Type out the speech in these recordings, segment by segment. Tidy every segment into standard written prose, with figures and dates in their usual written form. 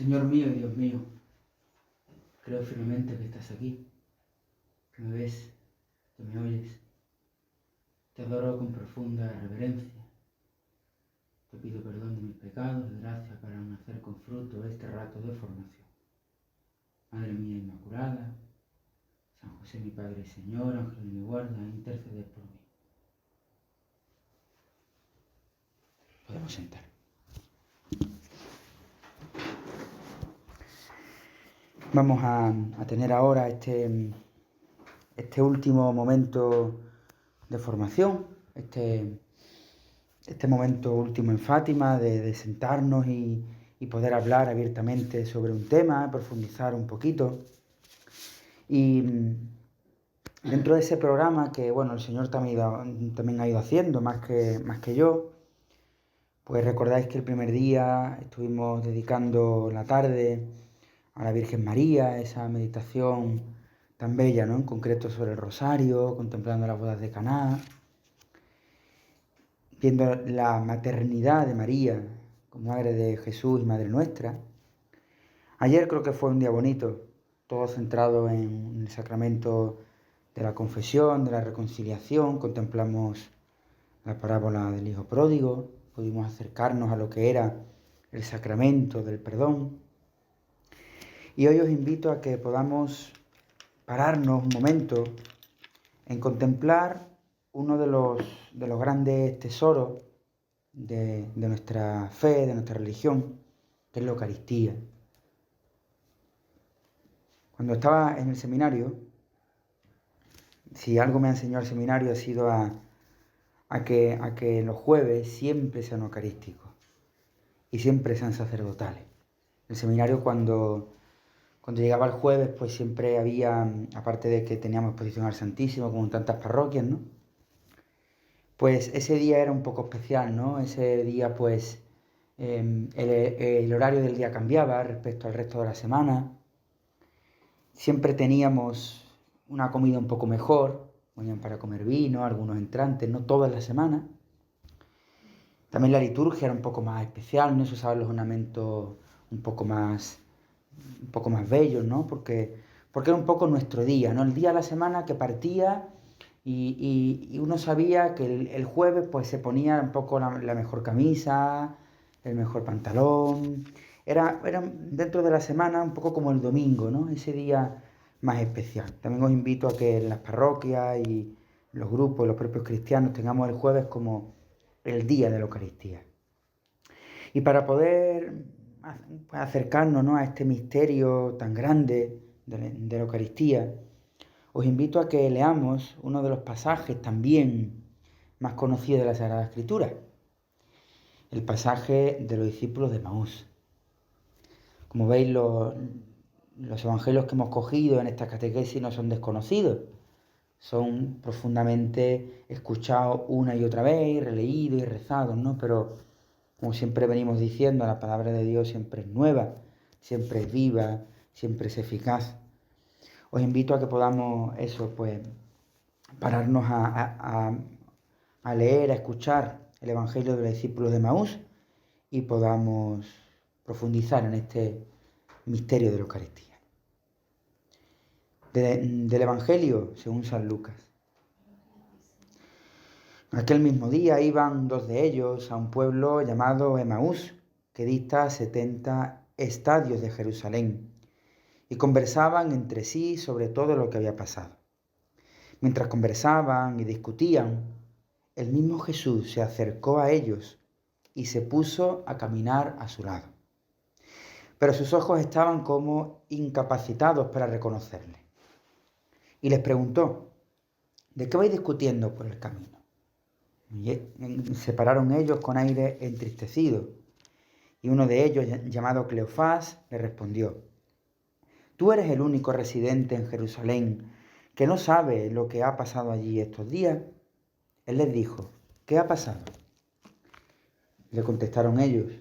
Señor mío y Dios mío, creo firmemente que estás aquí, que me ves, que me oyes. Te adoro con profunda reverencia. Te pido perdón de mis pecados y gracia para no hacer con fruto este rato de formación. Madre mía Inmaculada, San José mi Padre y Señor, ángel de mi guarda, interceded por mí. Podemos sentar. Vamos a tener ahora este último momento de formación, este momento último en Fátima de sentarnos y poder hablar abiertamente sobre un tema, profundizar un poquito. Y dentro de ese programa que, bueno, el Señor también ha ido haciendo, más que yo, pues recordáis que el primer día estuvimos dedicando la tarde a la Virgen María, esa meditación tan bella, ¿no? En concreto sobre el rosario, contemplando las bodas de Caná, viendo la maternidad de María como madre de Jesús y madre nuestra. Ayer creo que fue un día bonito, todo centrado en el sacramento de la confesión, de la reconciliación. Contemplamos la parábola del hijo pródigo, pudimos acercarnos a lo que era el sacramento del perdón. Y hoy os invito a que podamos pararnos un momento en contemplar uno de los grandes tesoros de nuestra fe, de nuestra religión, que es la Eucaristía. Cuando estaba en el seminario, si algo me ha enseñado el seminario ha sido a que los jueves siempre sean eucarísticos y siempre sean sacerdotales. El seminario cuando llegaba el jueves, pues siempre había, aparte de que teníamos exposición al Santísimo, como en tantas parroquias, ¿no? Pues ese día era un poco especial, ¿no? Ese día, pues, el horario del día cambiaba respecto al resto de la semana. Siempre teníamos una comida un poco mejor, venían para comer vino, algunos entrantes, no todas las semanas. También la liturgia era un poco más especial, ¿no? Se usaban los ornamentos un poco más bellos, ¿no? Porque era un poco nuestro día, ¿no? El día de la semana que partía y uno sabía que el jueves pues se ponía un poco la mejor camisa, el mejor pantalón. Era dentro de la semana un poco como el domingo, ¿no? Ese día más especial. También os invito a que en las parroquias y los grupos, los propios cristianos, tengamos el jueves como el día de la Eucaristía. Y para poder acercarnos, ¿no?, a este misterio tan grande de la Eucaristía, os invito a que leamos uno de los pasajes también más conocidos de la Sagrada Escritura, el pasaje de los discípulos de Emaús. Como veis, los evangelios que hemos cogido en esta catequesis no son desconocidos, son profundamente escuchados una y otra vez, y releídos y rezados, ¿no? Pero, como siempre venimos diciendo, la palabra de Dios siempre es nueva, siempre es viva, siempre es eficaz. Os invito a que podamos pararnos a leer, a escuchar el Evangelio de los discípulos de Emaús y podamos profundizar en este misterio de la Eucaristía. Del Evangelio según San Lucas. Aquel mismo día iban dos de ellos a un pueblo llamado Emaús, que dista 70 estadios de Jerusalén, y conversaban entre sí sobre todo lo que había pasado. Mientras conversaban y discutían, el mismo Jesús se acercó a ellos y se puso a caminar a su lado. Pero sus ojos estaban como incapacitados para reconocerle. Y les preguntó: ¿de qué vais discutiendo por el camino? Y se pararon ellos con aire entristecido. Y uno de ellos, llamado Cleofás, le respondió: ¿tú eres el único residente en Jerusalén que no sabe lo que ha pasado allí estos días? Él les dijo: ¿qué ha pasado? Le contestaron ellos: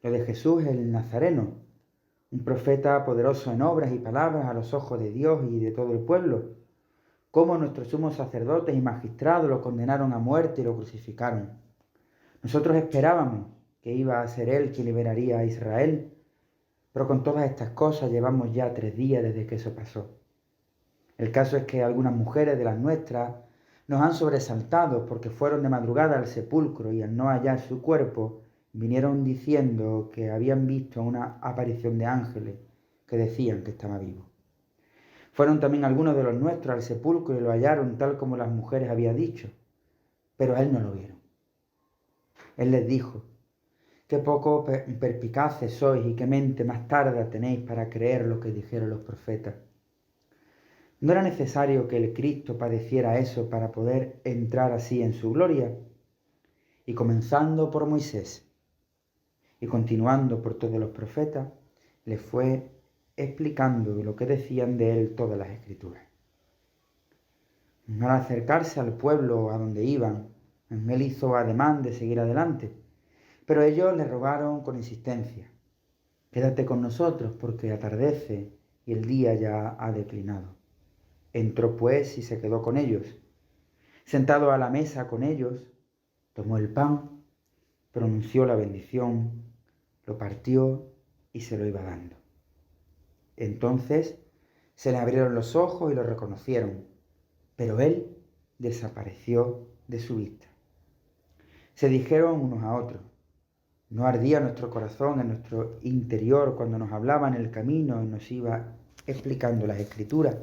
lo de Jesús el Nazareno, un profeta poderoso en obras y palabras a los ojos de Dios y de todo el pueblo. Cómo nuestros sumos sacerdotes y magistrados lo condenaron a muerte y lo crucificaron. Nosotros esperábamos que iba a ser él quien liberaría a Israel. Pero con todas estas cosas llevamos ya 3 días desde que eso pasó. El caso es que algunas mujeres de las nuestras nos han sobresaltado porque fueron de madrugada al sepulcro y al no hallar su cuerpo, vinieron diciendo que habían visto una aparición de ángeles que decían que estaba vivo. Fueron también algunos de los nuestros al sepulcro y lo hallaron tal como las mujeres habían dicho, pero a él no lo vieron. Él les dijo: qué poco perspicaces sois y qué mente más tarda tenéis para creer lo que dijeron los profetas. ¿No era necesario que el Cristo padeciera eso para poder entrar así en su gloria? Y comenzando por Moisés y continuando por todos los profetas, les fue explicando lo que decían de él todas las escrituras. Al acercarse al pueblo a donde iban, él hizo ademán de seguir adelante, pero ellos le rogaron con insistencia: quédate con nosotros porque atardece y el día ya ha declinado. Entró pues y se quedó con ellos. Sentado a la mesa con ellos, tomó el pan, pronunció la bendición, lo partió y se lo iba dando. Entonces se le abrieron los ojos y lo reconocieron, pero él desapareció de su vista. Se dijeron unos a otros: ¿no ardía nuestro corazón en nuestro interior cuando nos hablaba en el camino y nos iba explicando las Escrituras?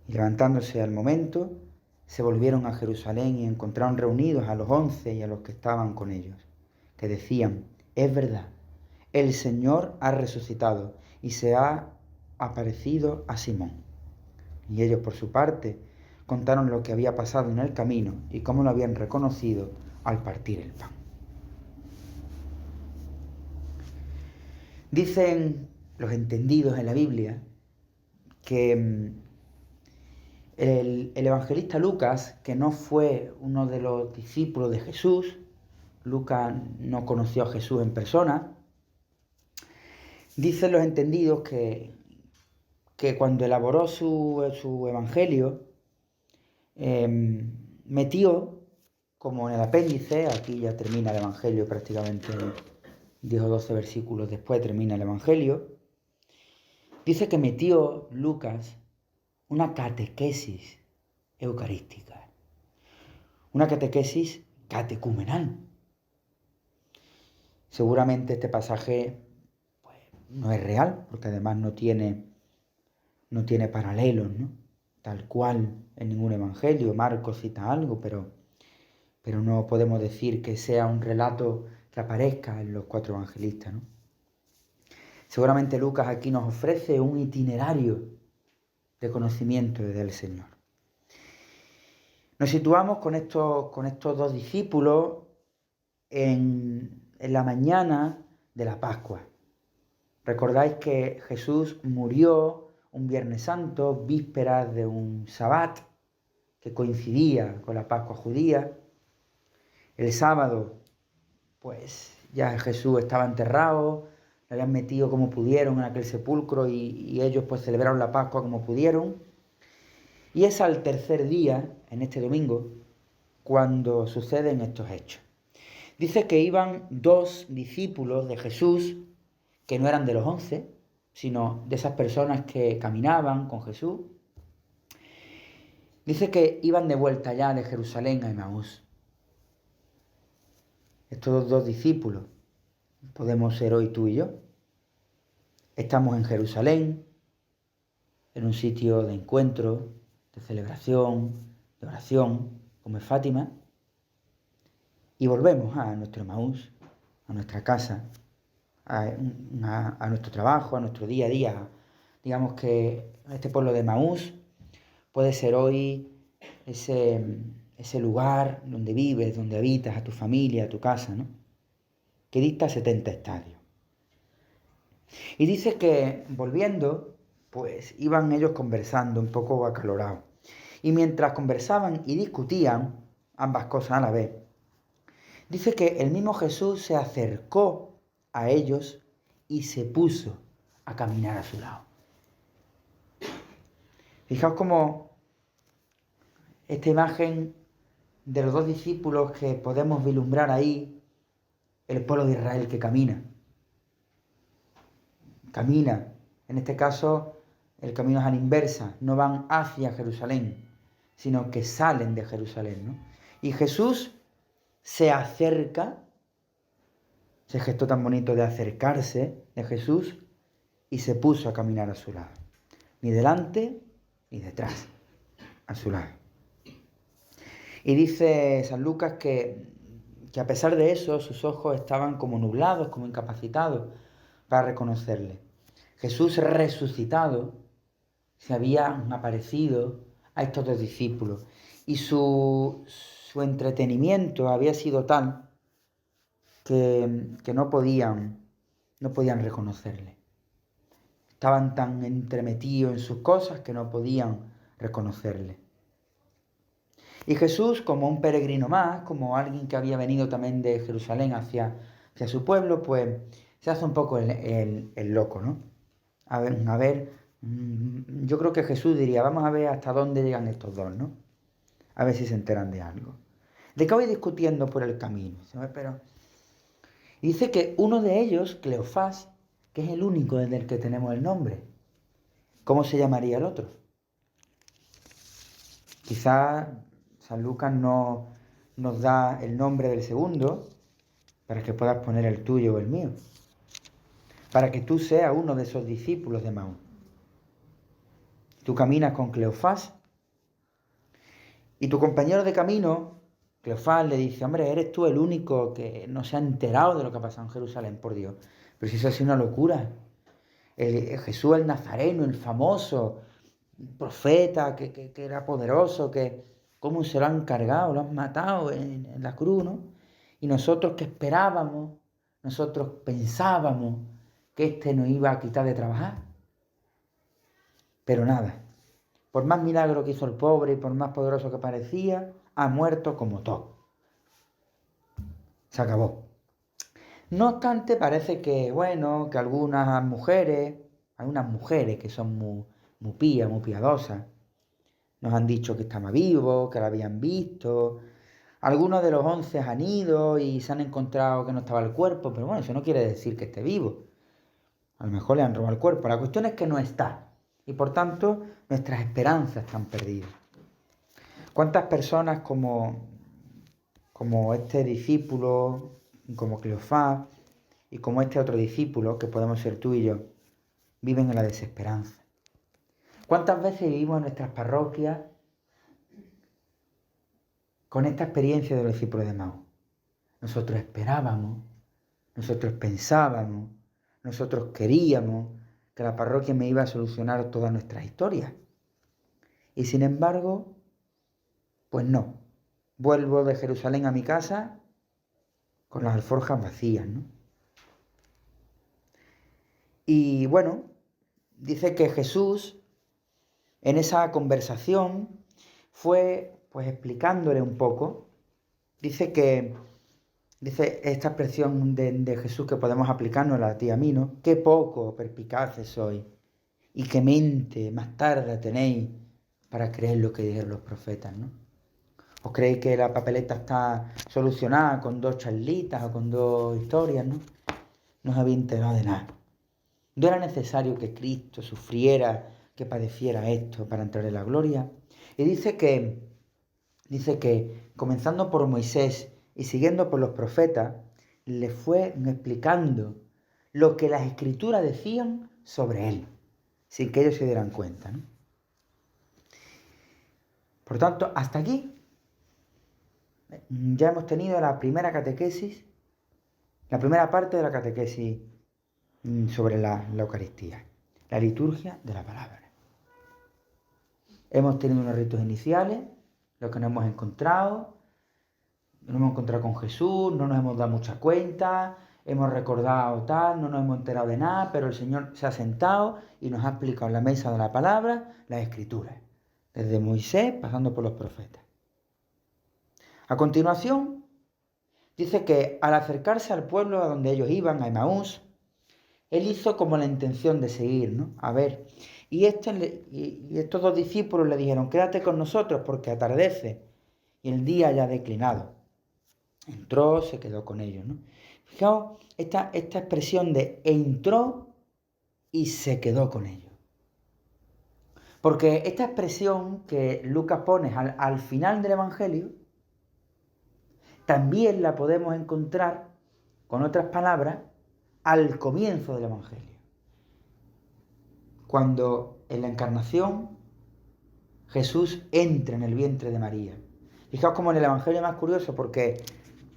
Y levantándose al momento, se volvieron a Jerusalén y encontraron reunidos a los 11 y a los que estaban con ellos, que decían: es verdad, el Señor ha resucitado y se ha aparecido a Simón. Y ellos, por su parte, contaron lo que había pasado en el camino y cómo lo habían reconocido al partir el pan. Dicen los entendidos en la Biblia que el evangelista Lucas, que no fue uno de los discípulos de Jesús, Lucas no conoció a Jesús en persona, dicen los entendidos que cuando elaboró su evangelio, metió, como en el apéndice, aquí ya termina el evangelio prácticamente 10 o 12 versículos después termina el evangelio, dice que metió Lucas una catequesis eucarística, una catequesis catecumenal. Seguramente este pasaje pues, no es real, porque además no tiene paralelos, ¿no? Tal cual en ningún evangelio. Marcos cita algo, pero no podemos decir que sea un relato que aparezca en los 4 evangelistas, ¿no? Seguramente Lucas aquí nos ofrece un itinerario de conocimiento del Señor. Nos situamos con estos 2 discípulos en la mañana de la Pascua. Recordáis que Jesús murió un Viernes Santo, vísperas de un Sabbat, que coincidía con la Pascua judía. El sábado, pues ya Jesús estaba enterrado, lo habían metido como pudieron en aquel sepulcro y ellos pues celebraron la Pascua como pudieron. Y es al tercer día, en este domingo, cuando suceden estos hechos. Dice que iban 2 discípulos de Jesús, que no eran de los 11, sino de esas personas que caminaban con Jesús. Dice que iban de vuelta ya de Jerusalén a Emaús. Estos 2 discípulos podemos ser hoy tú y yo. Estamos en Jerusalén, en un sitio de encuentro, de celebración, de oración, como es Fátima, y volvemos a nuestro Emaús, a nuestra casa, a nuestro trabajo, a nuestro día a día. Digamos que este pueblo de Emaús puede ser hoy ese lugar donde vives, donde habitas, a tu familia, a tu casa, ¿no? Que dista 70 estadios. Y dice que volviendo, pues iban ellos conversando un poco acalorados. Y mientras conversaban y discutían ambas cosas a la vez, dice que el mismo Jesús se acercó a ellos y se puso a caminar a su lado. Fijaos cómo esta imagen de los 2 discípulos que podemos vislumbrar ahí, el pueblo de Israel que camina. camina. En este caso, el camino es a la inversa, no van hacia Jerusalén, sino que salen de Jerusalén, ¿no? Y Jesús se acerca, ese gesto tan bonito de acercarse de Jesús, y se puso a caminar a su lado, ni delante ni detrás, a su lado. Y dice San Lucas que a pesar de eso, sus ojos estaban como nublados, como incapacitados para reconocerle. Jesús resucitado se había aparecido a estos dos discípulos y su entretenimiento había sido tal que no podían reconocerle. Estaban tan entremetidos en sus cosas que no podían reconocerle. Y Jesús, como un peregrino más, como alguien que había venido también de Jerusalén hacia su pueblo, pues se hace un poco el loco, ¿no? A ver, yo creo que Jesús diría, vamos a ver hasta dónde llegan estos dos, ¿no? A ver si se enteran de algo. ¿De qué voy discutiendo por el camino? Pero dice que uno de ellos, Cleofás, que es el único del que tenemos el nombre. ¿Cómo se llamaría el otro? Quizás San Lucas no nos da el nombre del segundo para que puedas poner el tuyo o el mío. Para que tú seas uno de esos discípulos de Maús. Tú caminas con Cleofás y tu compañero de camino, Cleofás, le dice, hombre, eres tú el único que no se ha enterado de lo que ha pasado en Jerusalén, por Dios. Pero si eso ha sido una locura. Jesús el Nazareno, el famoso profeta que era poderoso, que cómo se lo han cargado, lo han matado en la cruz, ¿no? Y nosotros que esperábamos, nosotros pensábamos que este nos iba a quitar de trabajar. Pero nada, por más milagro que hizo el pobre y por más poderoso que parecía, ha muerto como todo. Se acabó. No obstante, parece que, bueno, que algunas mujeres que son muy pías, muy piadosas, nos han dicho que estaba vivo, que lo habían visto. Algunos de los 11 han ido y se han encontrado que no estaba el cuerpo, pero bueno, eso no quiere decir que esté vivo. A lo mejor le han robado el cuerpo. La cuestión es que no está. Y por tanto, nuestras esperanzas están perdidas. ¿Cuántas personas como este discípulo, como Cleofás, y como este otro discípulo, que podemos ser tú y yo, viven en la desesperanza? ¿Cuántas veces vivimos en nuestras parroquias con esta experiencia de los discípulos de Maús? Nosotros esperábamos, nosotros pensábamos, nosotros queríamos que la parroquia me iba a solucionar todas nuestras historias. Y sin embargo, pues no. Vuelvo de Jerusalén a mi casa con las alforjas vacías, ¿no? Y bueno, dice que Jesús en esa conversación fue pues explicándole un poco. Dice esta expresión de Jesús que podemos aplicarnos a ti y a mí, ¿no? Qué poco perspicaces sois y qué mente más tarde tenéis para creer lo que dijeron los profetas, ¿no? ¿Os creéis que la papeleta está solucionada con 2 charlitas o con 2 historias, ¿no? No os habéis enterado de nada. ¿No era necesario que Cristo sufriera, que padeciera esto para entrar en la gloria? Y dice que comenzando por Moisés y siguiendo por los profetas, le fue explicando lo que las escrituras decían sobre él, sin que ellos se dieran cuenta, ¿no? Por tanto, hasta aquí ya hemos tenido la primera catequesis, la primera parte de la catequesis sobre la Eucaristía, la liturgia de la palabra. Hemos tenido unos ritos iniciales, lo que nos hemos encontrado con Jesús, no nos hemos dado mucha cuenta, hemos recordado tal, no nos hemos enterado de nada, pero el Señor se ha sentado y nos ha explicado en la mesa de la palabra las Escrituras, desde Moisés pasando por los profetas. A continuación, dice que al acercarse al pueblo a donde ellos iban, a Emaús, él hizo como la intención de seguir, ¿no? A ver, y estos 2 discípulos le dijeron, quédate con nosotros porque atardece y el día ya ha declinado. Entró, se quedó con ellos, ¿no? Fijaos, esta expresión de entró y se quedó con ellos. Porque esta expresión que Lucas pone al final del Evangelio, también la podemos encontrar, con otras palabras, al comienzo del Evangelio. Cuando en la encarnación Jesús entra en el vientre de María. Fijaos como en el Evangelio más curioso, porque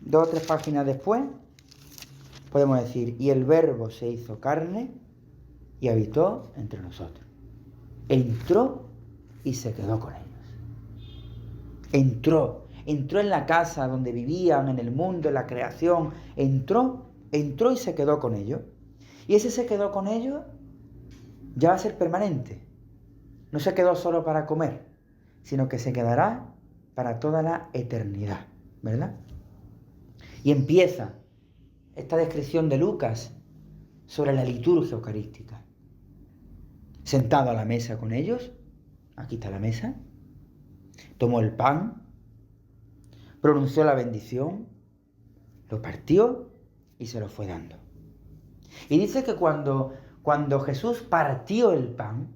2 o 3 páginas después podemos decir, y el Verbo se hizo carne y habitó entre nosotros. Entró y se quedó con ellos. Entró en la casa donde vivían, en el mundo, en la creación. Entró y se quedó con ellos. Y ese se quedó con ellos ya va a ser permanente. No se quedó solo para comer, sino que se quedará para toda la eternidad, ¿verdad? Y empieza esta descripción de Lucas sobre la liturgia eucarística. Sentado a la mesa con ellos, aquí está la mesa, tomó el pan, pronunció la bendición, lo partió y se lo fue dando. Y dice que cuando Jesús partió el pan,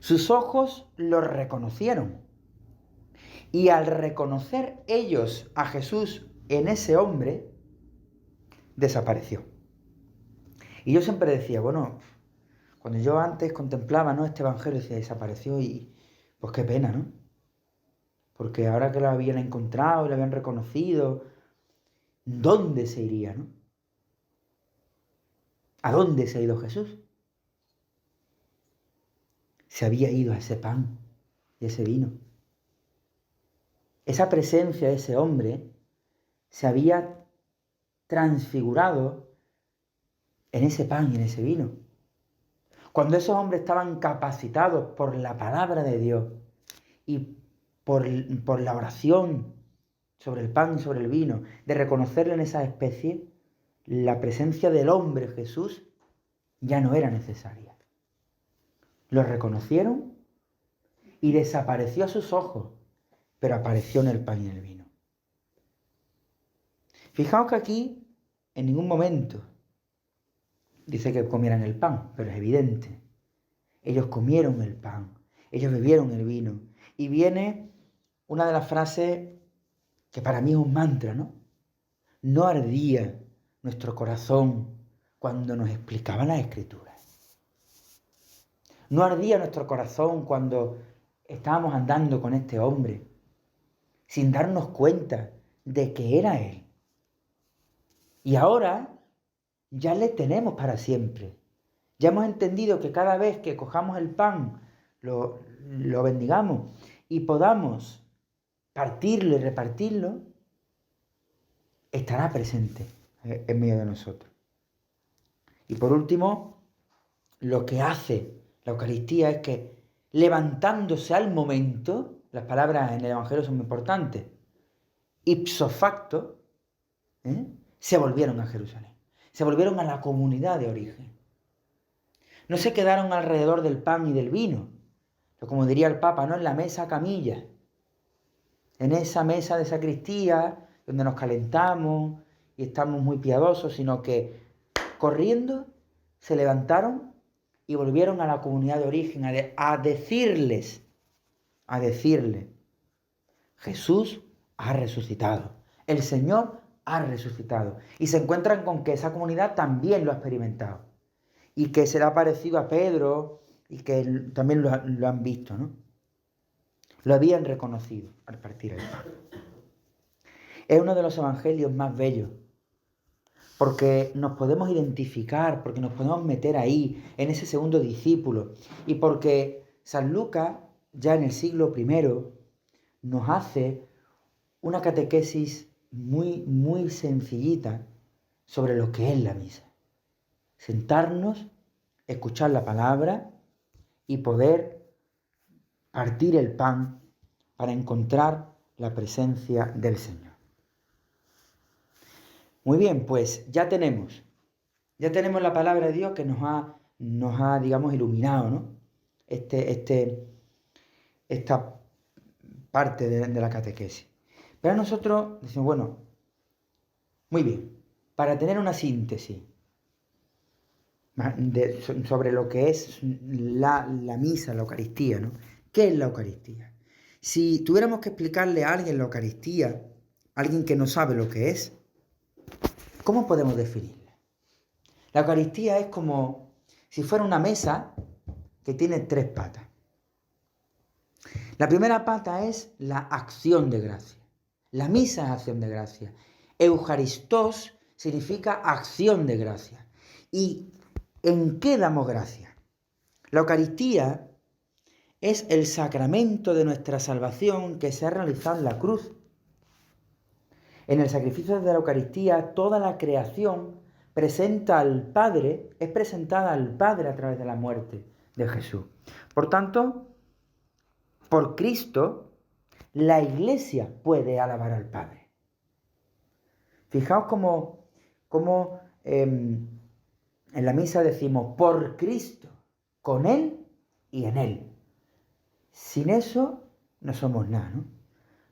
sus ojos lo reconocieron. Y al reconocer ellos a Jesús en ese hombre, desapareció. Y yo siempre decía, bueno, cuando yo antes contemplaba, ¿no?, este evangelio, decía, desapareció y pues qué pena, ¿no? Porque ahora que lo habían encontrado y lo habían reconocido, ¿dónde se iría, no? ¿A dónde se ha ido Jesús? Se había ido a ese pan y ese vino. Esa presencia de ese hombre se había transfigurado en ese pan y en ese vino. Cuando esos hombres estaban capacitados por la palabra de Dios y por la oración sobre el pan y sobre el vino, de reconocerle en esa especie, la presencia del hombre Jesús ya no era necesaria. Lo reconocieron y desapareció a sus ojos, pero apareció en el pan y en el vino. Fijaos que aquí en ningún momento dice que comieran el pan, pero es evidente. Ellos comieron el pan, ellos bebieron el vino. Y viene una de las frases que para mí es un mantra, ¿no? No ardía nuestro corazón cuando nos explicaban las Escrituras. No ardía nuestro corazón cuando estábamos andando con este hombre, sin darnos cuenta de que era Él. Y ahora ya le tenemos para siempre. Ya hemos entendido que cada vez que cojamos el pan, lo bendigamos y podamos partirlo y repartirlo, estará presente en medio de nosotros. Y por último, lo que hace la Eucaristía es que, levantándose al momento, las palabras en el Evangelio son muy importantes, ipso facto, se volvieron a Jerusalén, se volvieron a la comunidad de origen. No se quedaron alrededor del pan y del vino, como diría el Papa, no en la mesa camilla, en esa mesa de sacristía donde nos calentamos y estamos muy piadosos, sino que corriendo se levantaron y volvieron a la comunidad de origen a decirles, Jesús ha resucitado, el Señor ha resucitado. Y se encuentran con que esa comunidad también lo ha experimentado y que se le ha parecido a Pedro y que también lo han visto, ¿no? Lo habían reconocido al partir el pan. Es uno de los evangelios más bellos, porque nos podemos identificar, porque nos podemos meter ahí, en ese segundo discípulo, y porque San Lucas, ya en el siglo I, nos hace una catequesis muy, muy sencillita sobre lo que es la misa. Sentarnos, escuchar la palabra y poder partir el pan para encontrar la presencia del Señor. Muy bien, pues ya tenemos la palabra de Dios que nos ha, digamos, iluminado, ¿no? Esta parte de la catequesis. Pero nosotros decimos, bueno, muy bien, para tener una síntesis, sobre lo que es la misa, la Eucaristía, ¿no? ¿Qué es la Eucaristía? Si tuviéramos que explicarle a alguien la Eucaristía, alguien que no sabe lo que es, ¿cómo podemos definirla? La Eucaristía es como si fuera una mesa que tiene 3 patas. La primera pata es la acción de gracia. La misa es acción de gracia. Eucaristos significa acción de gracia. ¿Y en qué damos gracia? La Eucaristía es el sacramento de nuestra salvación que se ha realizado en la cruz. En el sacrificio de la Eucaristía, toda la creación presenta al Padre, es presentada al Padre a través de la muerte de Jesús. Por tanto, por Cristo, la Iglesia puede alabar al Padre. Fijaos cómo en la misa decimos por Cristo, con Él y en Él. Sin eso no somos nada, ¿no?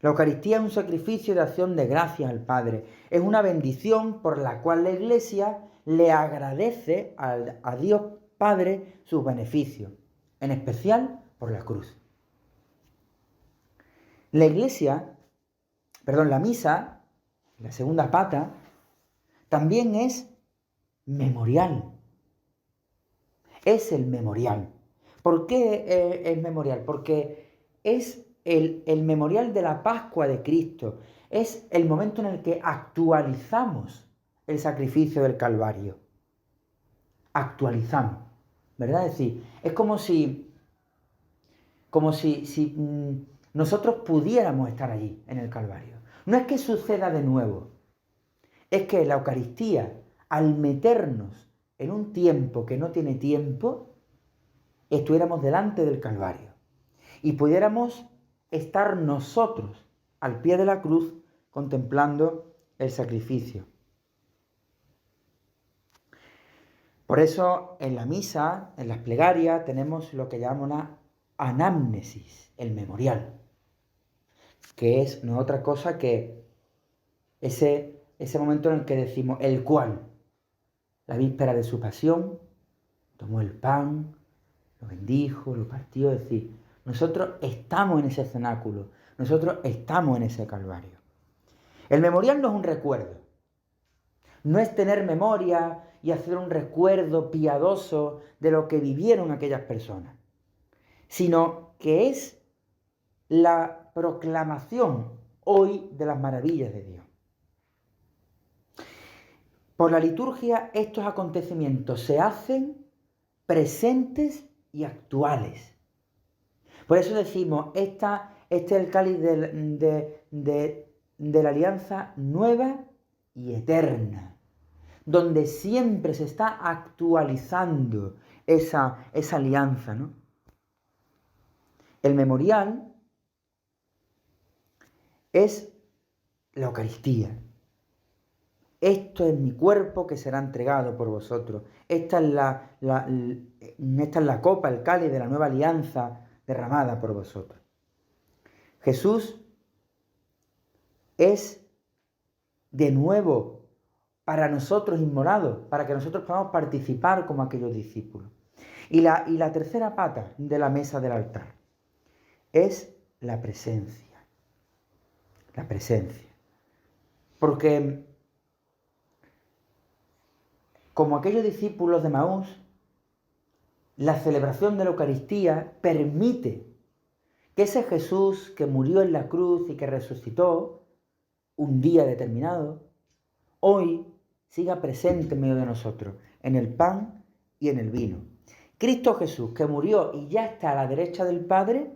La Eucaristía es un sacrificio de acción de gracias al Padre. Es una bendición por la cual la Iglesia le agradece a Dios Padre sus beneficios, en especial por la cruz. La misa, la segunda pata, también es memorial. Es el memorial. ¿Por qué es memorial? Porque es el memorial de la Pascua de Cristo. Es el momento en el que actualizamos el sacrificio del Calvario. Actualizamos, ¿verdad? Es decir, es como si nosotros pudiéramos estar allí, en el Calvario. No es que suceda de nuevo, es que la Eucaristía, al meternos en un tiempo que no tiene tiempo, estuviéramos delante del Calvario y pudiéramos estar nosotros al pie de la cruz contemplando el sacrificio. Por eso en la misa, en las plegarias, tenemos lo que llamamos una anamnesis, el memorial, que es no otra cosa que ese momento en el que decimos el cual, la víspera de su pasión, tomó el pan, lo bendijo, lo partió, es decir, nosotros estamos en ese cenáculo, nosotros estamos en ese Calvario. El memorial no es un recuerdo, no es tener memoria y hacer un recuerdo piadoso de lo que vivieron aquellas personas, sino que es la proclamación hoy de las maravillas de Dios. Por la liturgia estos acontecimientos se hacen presentes y actuales. Por eso decimos, este es el cáliz de la alianza nueva y eterna, donde siempre se está actualizando esa alianza, ¿no? El memorial es la Eucaristía. Esto es mi cuerpo que será entregado por vosotros. Esta es la copa, el cáliz de la nueva alianza derramada por vosotros. Jesús es de nuevo para nosotros inmolado, para que nosotros podamos participar como aquellos discípulos. Y la tercera pata de la mesa del altar es la presencia. La presencia. Porque como aquellos discípulos de Maús, la celebración de la Eucaristía permite que ese Jesús que murió en la cruz y que resucitó un día determinado, hoy siga presente en medio de nosotros, en el pan y en el vino. Cristo Jesús, que murió y ya está a la derecha del Padre,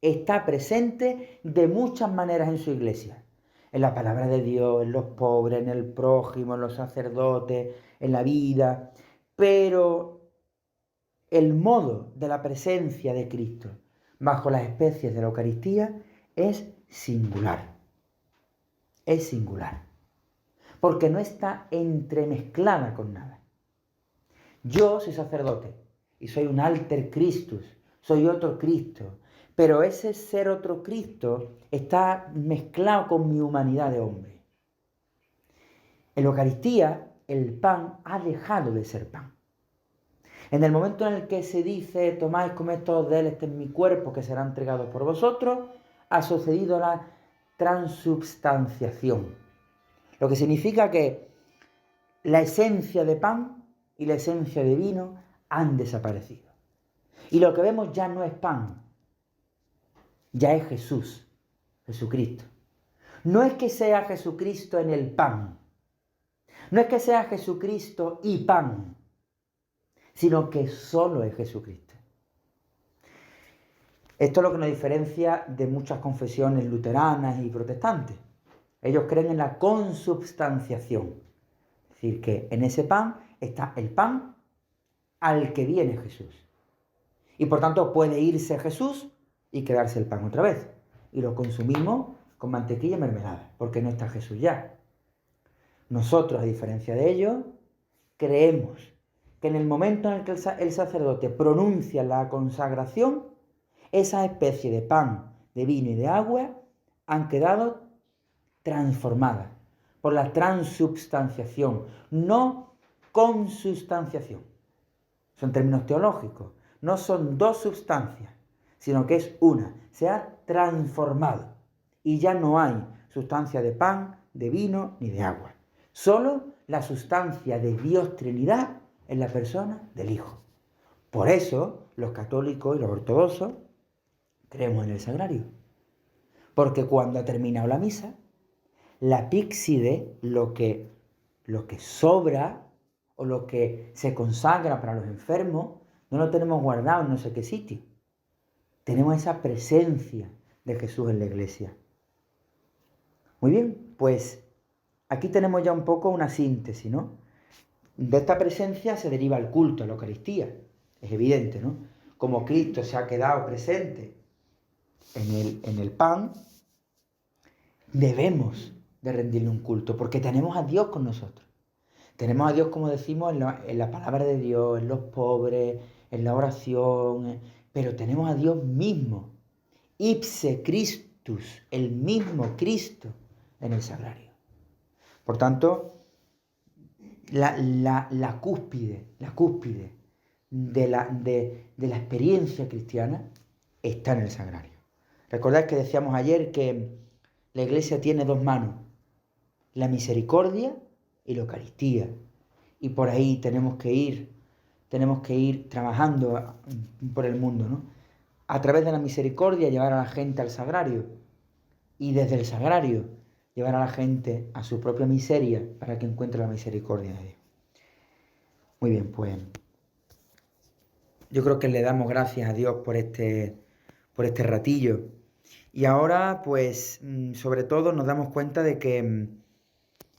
está presente de muchas maneras en su iglesia. En la palabra de Dios, en los pobres, en el prójimo, en los sacerdotes, en la vida. Pero el modo de la presencia de Cristo bajo las especies de la Eucaristía es singular. Es singular. Porque no está entremezclada con nada. Yo soy sacerdote y soy un alter Christus, soy otro Cristo, pero ese ser otro Cristo está mezclado con mi humanidad de hombre. En la Eucaristía, el pan ha dejado de ser pan. En el momento en el que se dice, tomáis, comed todos de él, este es mi cuerpo que será entregado por vosotros, ha sucedido la transubstanciación. Lo que significa que la esencia de pan y la esencia de vino han desaparecido. Y lo que vemos ya no es pan, ya es Jesús, Jesucristo. No es que sea Jesucristo en el pan, no es que sea Jesucristo y pan, sino que solo es Jesucristo. Esto es lo que nos diferencia de muchas confesiones luteranas y protestantes. Ellos creen en la consubstanciación. Es decir, que en ese pan está el pan al que viene Jesús. Y por tanto puede irse Jesús y quedarse el pan otra vez. Y lo consumimos con mantequilla y mermelada, porque no está Jesús ya. Nosotros, a diferencia de ellos, creemos que en el momento en el que el sacerdote pronuncia la consagración, esa especie de pan, de vino y de agua han quedado transformadas por la transubstanciación, no consubstanciación. Son términos teológicos. No son dos sustancias, sino que es una. Se ha transformado. Y ya no hay sustancia de pan, de vino ni de agua. Solo la sustancia de Dios Trinidad en la persona del Hijo. Por eso los católicos y los ortodoxos creemos en el sagrario. Porque cuando ha terminado la misa, la píxide, lo que sobra o lo que se consagra para los enfermos, no lo tenemos guardado en no sé qué sitio. Tenemos esa presencia de Jesús en la iglesia. Muy bien, pues aquí tenemos ya un poco una síntesis, ¿no? De esta presencia se deriva el culto, la Eucaristía. Es evidente, ¿no? Como Cristo se ha quedado presente en el pan, debemos de rendirle un culto, porque tenemos a Dios con nosotros. Tenemos a Dios, como decimos, en la palabra de Dios, en los pobres, en la oración, pero tenemos a Dios mismo, ipse Christus, el mismo Cristo en el sagrario. Por tanto, la cúspide de la experiencia cristiana está en el sagrario. Recordad que decíamos ayer que la Iglesia tiene dos manos, la misericordia y la Eucaristía. Y por ahí tenemos que ir trabajando por el mundo, ¿no? A través de la misericordia llevar a la gente al sagrario y desde el sagrario llevar a la gente a su propia miseria para que encuentre la misericordia de Dios. Muy bien, pues yo creo que le damos gracias a Dios por este ratillo. Y ahora, pues, sobre todo nos damos cuenta de que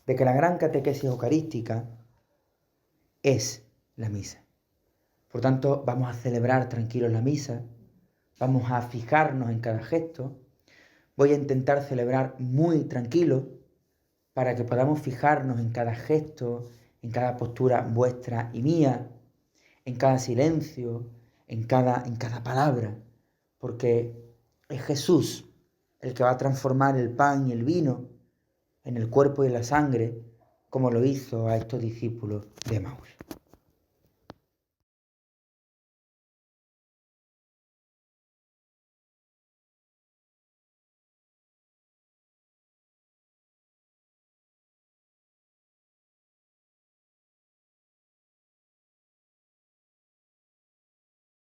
la gran catequesis eucarística es la misa. Por tanto, vamos a celebrar tranquilos la misa, vamos a fijarnos en cada gesto. Voy a intentar celebrar muy tranquilo para que podamos fijarnos en cada gesto, en cada postura vuestra y mía, en cada silencio, en cada palabra, porque es Jesús el que va a transformar el pan y el vino en el cuerpo y la sangre, como lo hizo a estos discípulos de Emaús.